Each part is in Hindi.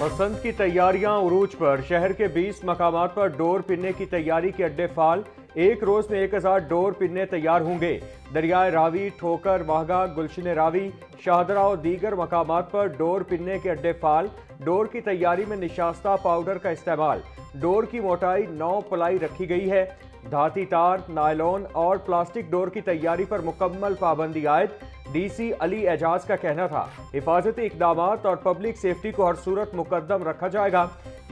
बसंत की तैयारियां उरूज पर। शहर के 20 मकामात पर डोर पिनने की तैयारी के अड्डे फाल। एक रोज में 1000 डोर पिनने तैयार होंगे। दरियाए रावी, ठोकर, वाहगा, गुलशन रावी, शाहदरा और दीगर मकामात पर डोर पिनने के अड्डे फाल। डोर की तैयारी में निशास्ता पाउडर का इस्तेमाल। डोर की मोटाई 9 प्लाई रखी गई है। धाती तार, नायलॉन और प्लास्टिक डोर की तैयारी पर मुकम्मल पाबंदी आयद। डीसी अली एजाज का कहना था, हिफाजती इकदाम और पब्लिक सेफ्टी को हर सूरत मुकद्दम रखा जाएगा।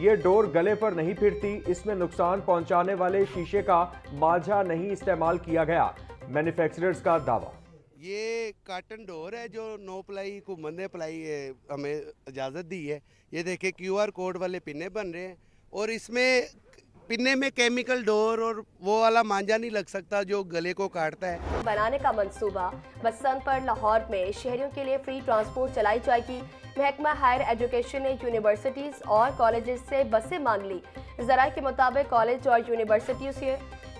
ये डोर गले पर नहीं फिरती, इसमें नुकसान पहुंचाने वाले शीशे का मांझा नहीं इस्तेमाल किया गया। मैन्युफैक्चरर्स का दावा। ये कार्टन डोर है जो 9 प्लाई को मंदे प्लाई हमें इजाज़त दी है। ये देखें QR कोड वाले पिन्ने बन रहे हैं और इसमें पिन्ने में केमिकल डोर और वो वाला मांझा नहीं लग सकता जो गले को काटता है। बनाने का मंसूबा। बसंत पर लाहौर में शहरियों के लिए फ्री ट्रांसपोर्ट चलाई जाएगी। महकमा हायर एजुकेशन ने यूनिवर्सिटीज और कॉलेजेस से बसें मांग ली। जराये के मुताबिक कॉलेज और यूनिवर्सिटियों से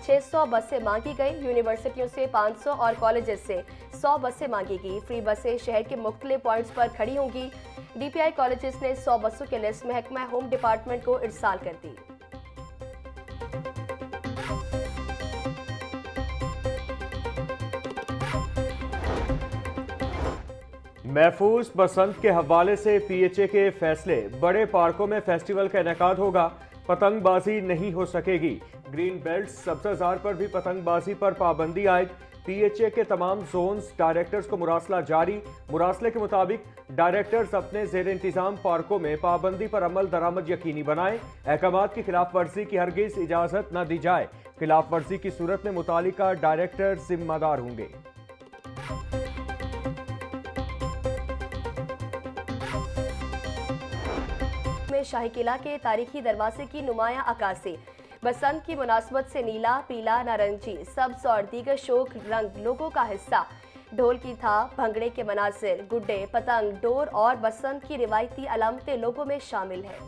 600 बसें मांगी गई। यूनिवर्सिटियों से 500 और कॉलेजेस से 100 बसें मांगी गई। फ्री बसें शहर के मुख्तलिफ पॉइंट्स पर खड़ी होंगी। DPI कॉलेजेस ने 100 बसों की लिस्ट महकमा होम डिपार्टमेंट को इरसाल कर दी। महफूज बसंत के हवाले से PHA के फैसले। बड़े पार्कों में फेस्टिवल का इनेकाद होगा। पतंगबाजी नहीं हो सकेगी। ग्रीन बेल्ट सब्जाजार पर भी पतंगबाजी पर पाबंदी आयद। PHA के तमाम जोन्स डायरेक्टर्स को मुरासला जारी। मुरासले के मुताबिक डायरेक्टर्स अपने जेर इंतजाम पार्कों में पाबंदी पर अमल दरामद यकीनी बनाएं। अहकामात की खिलाफ वर्जी की हरगिज इजाजत न दी जाए। खिलाफ वर्जी की सूरत में मुतालिका डायरेक्टर जिम्मेदार होंगे। में शाही किला के तारीखी दरवाजे की नुमाया अक्कासी। बसंत की मुनासबत से नीला, पीला, नारंगी, सब्ज और दीगर शोक रंग लोगों का हिस्सा। ढोल की थाप, भंगड़े के मनासिर, गुड्डे, पतंग, डोर और बसंत की रिवायती अलामतें लोगों में शामिल है।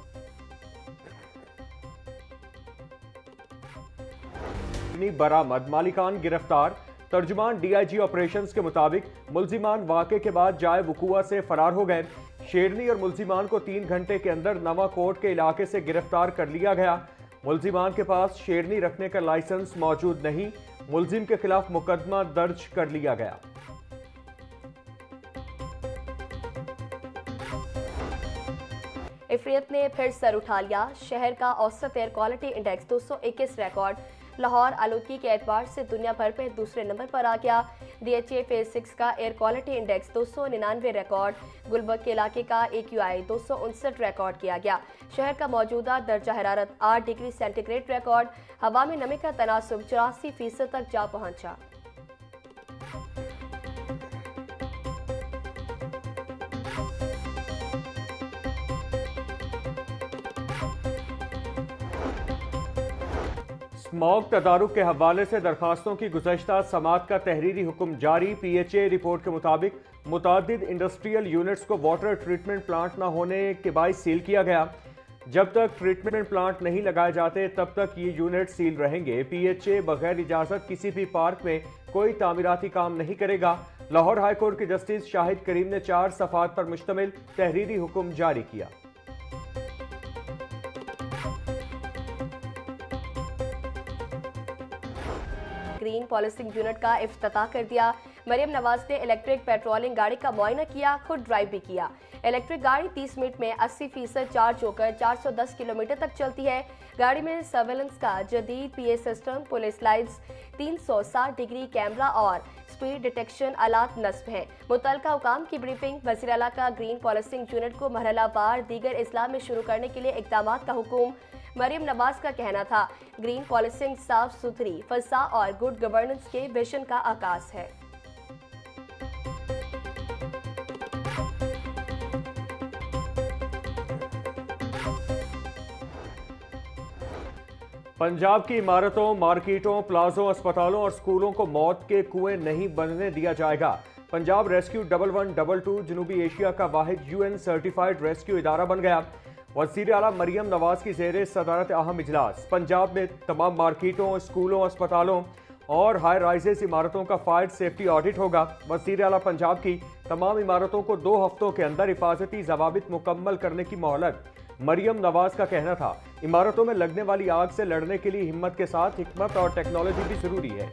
बरामद, मालिकान गिरफ्तार। तर्जुमान DIG ऑपरेशंस के मुताबिक मुल्जिमान वाक़े के बाद जाए वकूआ से फरार हो गए। शेरनी और मुल्जिमान को 3 घंटे के अंदर नवा कोट के इलाके से गिरफ्तार कर लिया गया। मुल्जिमान के पास शेरनी रखने का लाइसेंस मौजूद नहीं। मुल्जिम के खिलाफ मुकदमा दर्ज कर लिया गया। इफ्रियत ने फिर सर उठा लिया। शहर का औसत air quality index 221 record. Lahore आलूदगी के एतबार से दुनिया भर में दूसरे नंबर पर आ गया। DHA फेज 6 का air quality index 299 record. Gulberg के इलाके का AQI 259 रिकॉर्ड किया गया। शहर का मौजूदा दर्जा हरारत 8 डिग्री सेंटीग्रेड रिकॉर्ड। हवा में नमी का तनासुब 84% तक जा पहुंचा। स्मॉग तदारुक के हवाले से दरखास्तों की गुज़श्ता समात का तहरीरी हुक्म जारी। PHA रिपोर्ट के मुताबिक मुतादिद इंडस्ट्रियल यूनिट्स को वाटर ट्रीटमेंट प्लांट न होने के बायस सील किया गया। जब तक ट्रीटमेंट प्लांट नहीं लगाए जाते तब तक ये यूनिट सील रहेंगे। PHA बगैर इजाज़त किसी भी पार्क में कोई तामीराती काम नहीं करेगा। लाहौर हाई कोर्ट के जस्टिस शाहिद करीम ने 4 सफ़ात पर मुश्तमिल तहरीरी हुक्म जारी किया। ग्रीन पॉलिसिंग यूनिट का इफ्तिताह कर दिया। मरियम नवाज ने इलेक्ट्रिक पेट्रोलिंग गाड़ी का मुआयना किया, खुद ड्राइव भी किया। इलेक्ट्रिक गाड़ी 30 मिनट में 80% चार्ज होकर 410 किलोमीटर तक चलती है। गाड़ी में सर्वेलेंस का जदीद PA system, police lights, 360 degree camera और स्पीड डिटेक्शन आलात नस्ब हैं। मुतल्लिका हुकाम की ब्रीफिंग। वज़ीर आला का ग्रीन पॉलिसिंग यूनिट को मरहलावार दीगर इस्लाह में शुरू करने के लिए इक़दामात का हुक्म। मरियम नवाज का कहना था, ग्रीन पॉलिसिंग साफ सुथरी फसा और गुड गवर्नेंस के विजन का आगाज है। पंजाब की इमारतों, मार्केटों, प्लाजों, अस्पतालों और स्कूलों को मौत के कुएं नहीं बनने दिया जाएगा। पंजाब रेस्क्यू 1122 जनूबी एशिया का वाहिद UN सर्टिफाइड रेस्क्यू इदारा बन गया। वज़ीर आला मरियम नवाज की ज़ेरे सदारत अहम इजलास। पंजाब में तमाम मार्केटों, स्कूलों, अस्पतालों और हाई राइजेस इमारतों का फायर सेफ्टी ऑडिट होगा। वज़ीर आला पंजाब की तमाम इमारतों को 2 हफ्तों के अंदर हिफाजती ज़वाबित मुकम्मल करने की मोहलत। मरियम नवाज का कहना था, इमारतों में लगने वाली आग से लड़ने के लिए हिम्मत के साथ हिकमत और टेक्नोलॉजी भी जरूरी है।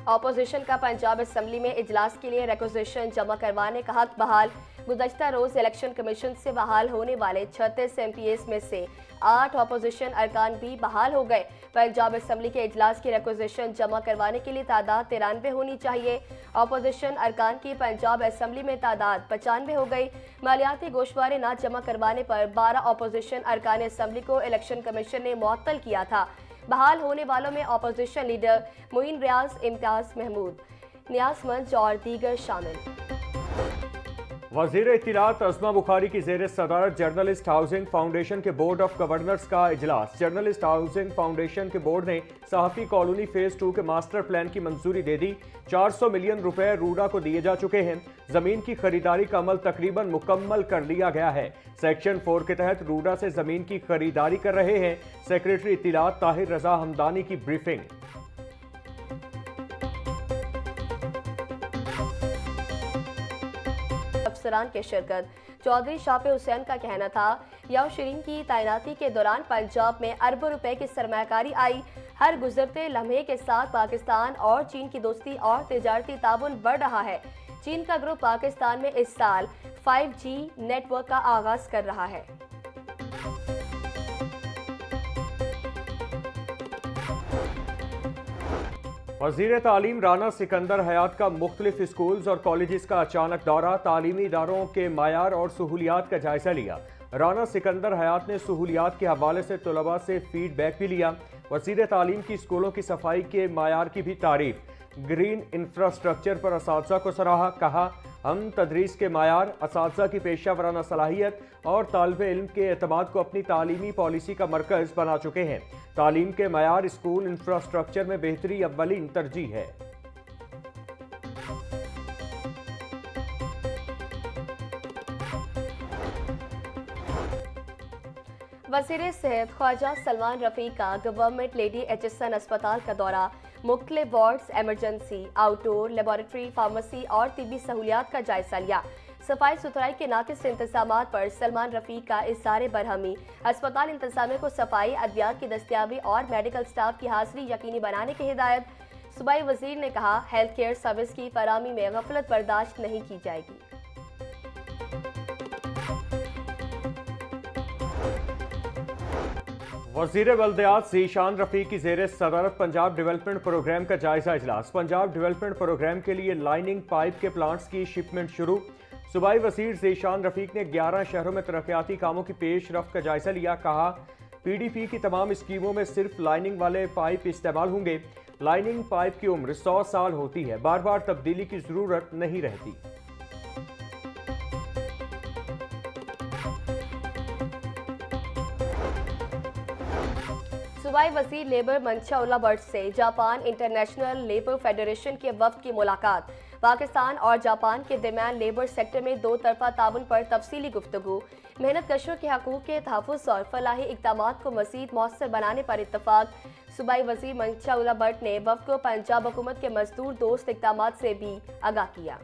ऑपोजिशन का पंजाब असेंबली में इजलास के लिए रिक्वेजिशन जमा करवाने का हक बहाल। गुज़श्ता रोज इलेक्शन कमीशन से बहाल होने वाले 36 MPs में से 8 ऑपोजिशन अरकान भी बहाल हो गए। पंजाब असेंबली के इजलास की रिक्वेजिशन जमा करवाने के लिए तादाद 93 होनी चाहिए। ऑपोजिशन अरकान की पंजाब असेंबली में तादाद 95 हो गई। मालियाती गोशवारे न जमा करवाने पर 12 ऑपोजिशन अरकान असेंबली को इलेक्शन कमीशन ने मुअत्तल किया था। बहाल होने वालों में ऑपोजिशन लीडर मोइन रियाज, इम्तियाज महमूद, नियाज मंच और दीगर शामिल। वज़ीर इत्तिलात अज़मा बुखारी की ज़ेर सदारत जर्नलिस्ट हाउसिंग फाउंडेशन के बोर्ड ऑफ गवर्नर्स का इजलास। जर्नलिस्ट हाउसिंग फाउंडेशन के बोर्ड ने सहाफ़ी कॉलोनी फेज़ 2 के मास्टर प्लान की मंजूरी दे दी। 400 मिलियन रुपए रूडा को दिए जा चुके हैं। ज़मीन की खरीदारी का अमल तकरीबन मुकम्मल कर लिया गया है। सेक्शन 4 के तहत रूडा से ज़मीन की खरीदारी कर रहे हैं। सेक्रेटरी इत्तिलात ताहिर रजा हमदानी की ब्रीफिंग। अफसरान के शिरकत। चौधरी शाफे हुसैन का कहना था, याशीरीन की तैनाती के दौरान पंजाब में अरबों रुपए की सरमायाकारी आई। हर गुजरते लम्हे के साथ पाकिस्तान और चीन की दोस्ती और तिजारती ताउन बढ़ रहा है। चीन का ग्रुप पाकिस्तान में इस साल 5G नेटवर्क का आगाज कर रहा है। वज़ीर तालीम राना सिकंदर हयात का मुख्तलिफ स्कूल्स और कॉलेजेस का अचानक दौरा। तालीमी इदारों के मायार और सहूलियात का जायजा लिया। राना सिकंदर हयात ने सहूलियात के हवाले से तलबा से फीडबैक भी लिया। वज़ीर तालीम की स्कूलों की सफाई के मायार की भी तारीफ। ग्रीन इंफ्रास्ट्रक्चर पर असातिज़ा को सराहा। कहा, हम तदरीस के मायार, असातिज़ा की पेशा वराना सलाहियत और तालिबे इल्म के एतमाद को अपनी तालीमी पॉलिसी का मरकज़ बना चुके हैं। तालीम के मायार, स्कूल इंफ्रास्ट्रक्चर में बेहतरी अव्वलीन तरजीह है। वज़ीर सेहत ख्वाजा सलमान रफ़ी का गवर्नमेंट लेडी HSN अस्पताल का दौरा। मुख्तलिफ wards, emergency, outdoor, laboratory, pharmacy और तिब्बी सहूलियात का जायजा लिया। सफाई सुथराई के नाकिस इंतजामात पर सलमान रफ़ी का इज़हार बरहमी। अस्पताल इंतजामिया को सफाई, अद्वियात की दस्तियाबी और मेडिकल स्टाफ की हाजिरी यकीनी बनाने की हिदायत। सूबाई वज़ीर ने कहा, हेल्थ केयर सर्विस की फराहमी में गफलत बर्दाश्त नहीं की जाएगी। वज़ीर बल्दियात ज़ीशान रफ़ी की ज़ेर सदारत पंजाब डेवलपमेंट प्रोग्राम का जायजा इजलास। पंजाब डेवलपमेंट प्रोग्राम के लिए लाइनिंग पाइप के प्लांट्स की शिपमेंट शुरू। सूबाई वज़ीर ज़ीशान रफ़ीक ने 11 शहरों में तरक्याती कामों की पेशरफ्त का जायजा लिया। कहा, PDP की तमाम स्कीमों में सिर्फ लाइनिंग वाले पाइप इस्तेमाल होंगे। लाइनिंग पाइप की उम्र 100 साल होती है, बार बार तब्दीली की ज़रूरत नहीं रहती। सूबाई वज़ीर लेबर मंशा उल्ला भट्ट से जापान इंटरनेशनल लेबर फेडरेशन के वफ्द की मुलाकात। पाकिस्तान और जापान के दरमियान लेबर सेक्टर में दो तरफा ताउन पर तफसीली गुफ्तगू। मेहनत कशों के हकूक़ के तहफ़्फ़ुज़ और फलाही इक़दामात को मज़ीद मौसर बनाने पर इत्तफ़ाक़। सूबाई वज़ीर मंशा उल्ला भट्ट ने वफ्द को पंजाब हुकूमत के मजदूर दोस्त इक़दामात से भी आगाह किया।